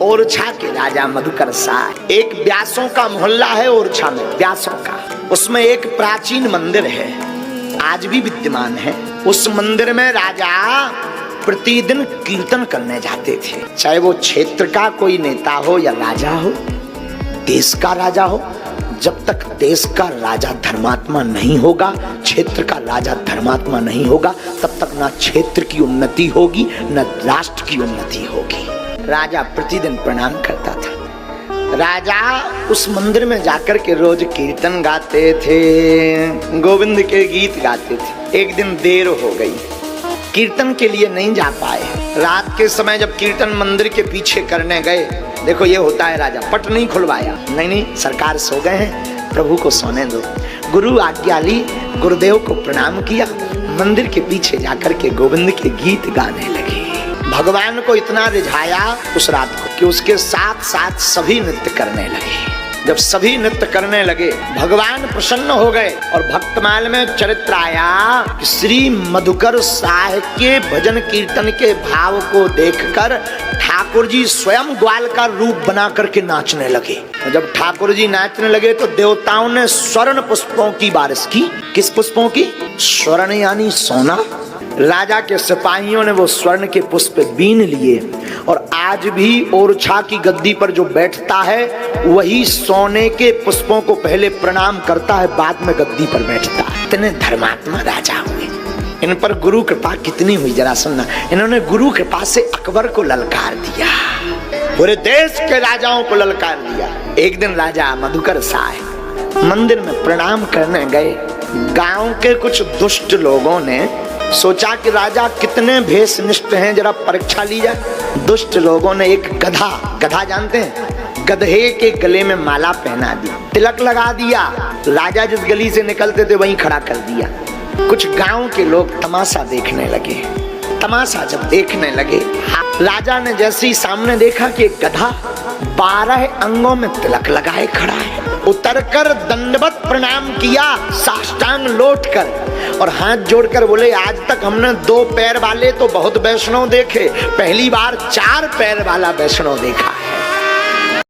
ओरछा के राजा मधुकर साह। एक व्यासों का मोहल्ला है ओरछा में, व्यासों का। उसमें एक प्राचीन मंदिर है, आज भी विद्यमान है। उस मंदिर में राजा प्रतिदिन कीर्तन करने जाते थे। चाहे वो क्षेत्र का कोई नेता हो या राजा हो, देश का राजा हो, जब तक देश का राजा धर्मात्मा नहीं होगा, क्षेत्र का राजा धर्मात्मा नहीं होगा, तब तक ना क्षेत्र की उन्नति होगी न राष्ट्र की उन्नति होगी। राजा प्रतिदिन प्रणाम करता था। राजा उस मंदिर में जाकर के रोज कीर्तन गाते थे, गोविंद के गीत गाते थे। एक दिन देर हो गई, कीर्तन के लिए नहीं जा पाए। रात के समय जब कीर्तन मंदिर के पीछे करने गए, देखो ये होता है, राजा पट नहीं खुलवाया। नहीं, सरकार सो गए हैं, प्रभु को सोने दो। गुरु आज्ञा ली, गुरुदेव को प्रणाम किया, मंदिर के पीछे जाकर के गोविंद के गीत गाने लगे। भगवान को इतना रिझाया उस रात को कि उसके साथ साथ सभी नृत्य करने लगे। जब सभी नृत्य करने लगे, भगवान प्रसन्न हो गए और भक्तमाल में चरित्र आया कि श्री मधुकर साह के भजन कीर्तन के भाव को देखकर ठाकुर जी स्वयं ग्वाल का रूप बना करके नाचने लगे। जब ठाकुर जी नाचने लगे तो देवताओं ने स्वर्ण पुष्पों की बारिश की। किस पुष्पों की? स्वर्ण यानी सोना। राजा के सिपाहियों ने वो स्वर्ण के पुष्प बीन लिए और आज भी ओरछा की गद्दी पर जो बैठता है वही सोने के पुष्पों को पहले प्रणाम करता है, बाद में गद्दी पर बैठता है। इतने धर्मात्मा राजा हुए। इन पर गुरु कृपा कितनी हुई जरा सुनना। इन्होंने गुरु कृपा से अकबर को ललकार दिया, पूरे देश के राजाओं को ललकार दिया। एक दिन राजा मधुकर साह मंदिर में प्रणाम करने गए। गांव के कुछ दुष्ट लोगों ने सोचा कि राजा कितने भेषनिष्ठ हैं, जरा परीक्षा ली जाए। दुष्ट लोगों ने एक गधा, गधा जानते हैं, गधे के गले में माला पहना दी, तिलक लगा दिया। राजा जिस गली से निकलते थे वहीं खड़ा कर दिया। कुछ गांव के लोग तमाशा देखने लगे। तमाशा जब देखने लगे, राजा ने जैसे ही सामने देखा कि गधा 12 अंगों में तिलक लगाए खड़ा है, उतरकर दंडवत प्रणाम किया, साष्टांग लौटकर और हाथ जोड़कर बोले, आज तक हमने 2 पैर वाले तो बहुत वैष्णव देखे, पहली बार 4 पैर वाला वैष्णव देखा है।